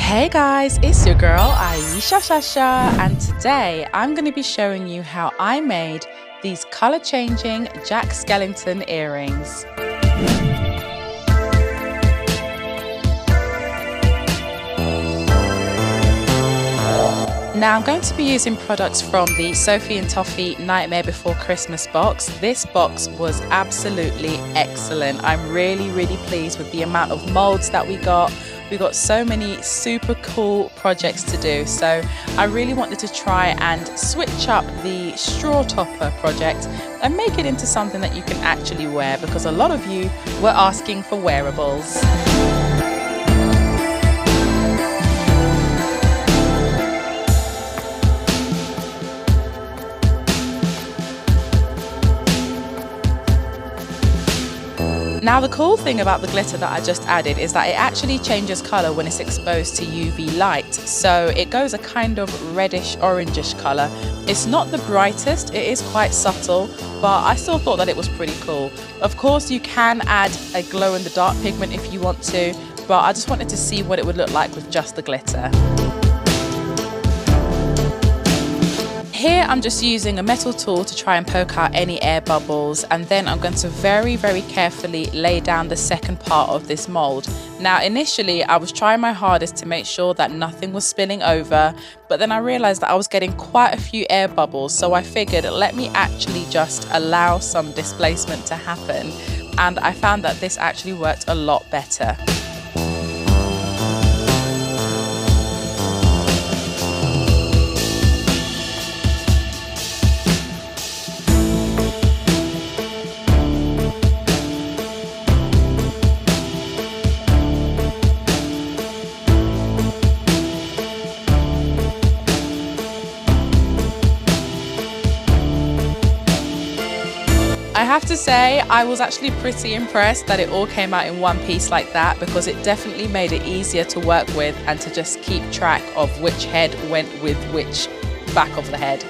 Hey guys, it's your girl Ayesha and today I'm going to be showing you how I made these color changing Jack Skellington earrings. Now I'm going to be using products from the Sophie and Toffee Nightmare Before Christmas box. This box was absolutely excellent. I'm really pleased with the amount of molds that we got. We got so many super cool projects to do, so I really wanted to try and switch up the straw topper project and make it into something that you can actually wear, because a lot of you were asking for wearables. Now the cool thing about the glitter that I just added is that it actually changes colour when it's exposed to UV light, so it goes a kind of reddish orangish colour. It's not the brightest, it is quite subtle, but I still thought that it was pretty cool. Of course you can add a glow in the dark pigment if you want to, but I just wanted to see what it would look like with just the glitter. Here I'm just using a metal tool to try and poke out any air bubbles, and then I'm going to very carefully lay down the second part of this mold. Now initially I was trying my hardest to make sure that nothing was spilling over, but then I realized that I was getting quite a few air bubbles, so I figured let me actually just allow some displacement to happen, and I found that this actually worked a lot better. I have to say, I was actually pretty impressed that it all came out in one piece like that, because it definitely made it easier to work with and to just keep track of which head went with which back of the head,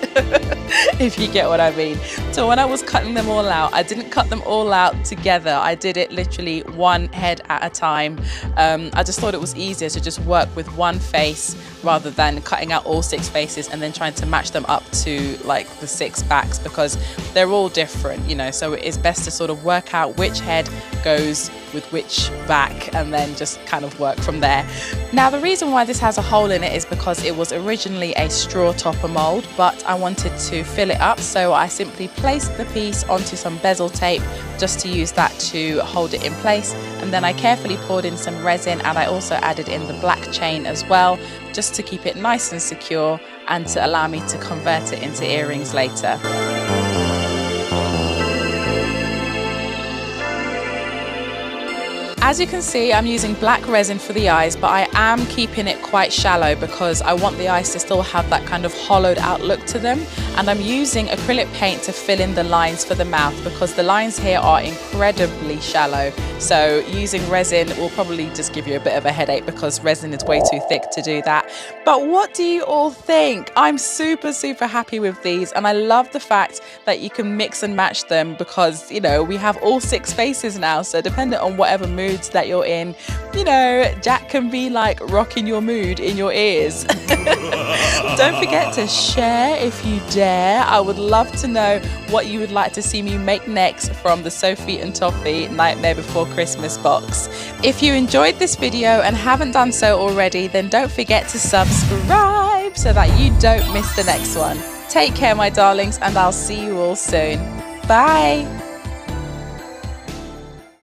if you get what I mean. So when I was cutting them all out, I didn't cut them all out together. I did it literally one head at a time. I just thought it was easier to just work with one face rather than cutting out all 6 faces and then trying to match them up to like the 6 backs, because they're all different, you know, so it is best to sort of work out which head goes with which back and then just kind of work from there. Now the reason why this has a hole in it is because it was originally a straw topper mold, but I wanted to fill it up, so I simply placed the piece onto some bezel tape just to use that to hold it in place, and then I carefully poured in some resin, and I also added in the black chain as well, just to keep it nice and secure and to allow me to convert it into earrings later. As you can see, I'm using black resin for the eyes, but I am keeping it quite shallow because I want the eyes to still have that kind of hollowed out look to them. And I'm using acrylic paint to fill in the lines for the mouth, because the lines here are incredibly shallow. So using resin will probably just give you a bit of a headache because resin is way too thick to do that. But what do you all think? I'm super happy with these, and I love the fact that you can mix and match them, because, you know, we have all 6 faces now, so depending on whatever moods that you're in, you know, Jack can be like rocking your mood in your ears. Don't forget to share if you dare. I would love to know what you would like to see me make next from the Sophie and Toffee Nightmare Before Christmas box. If you enjoyed this video and haven't done so already, then don't forget to subscribe so that you don't miss the next one. Take care, my darlings, and I'll see you all soon. Bye.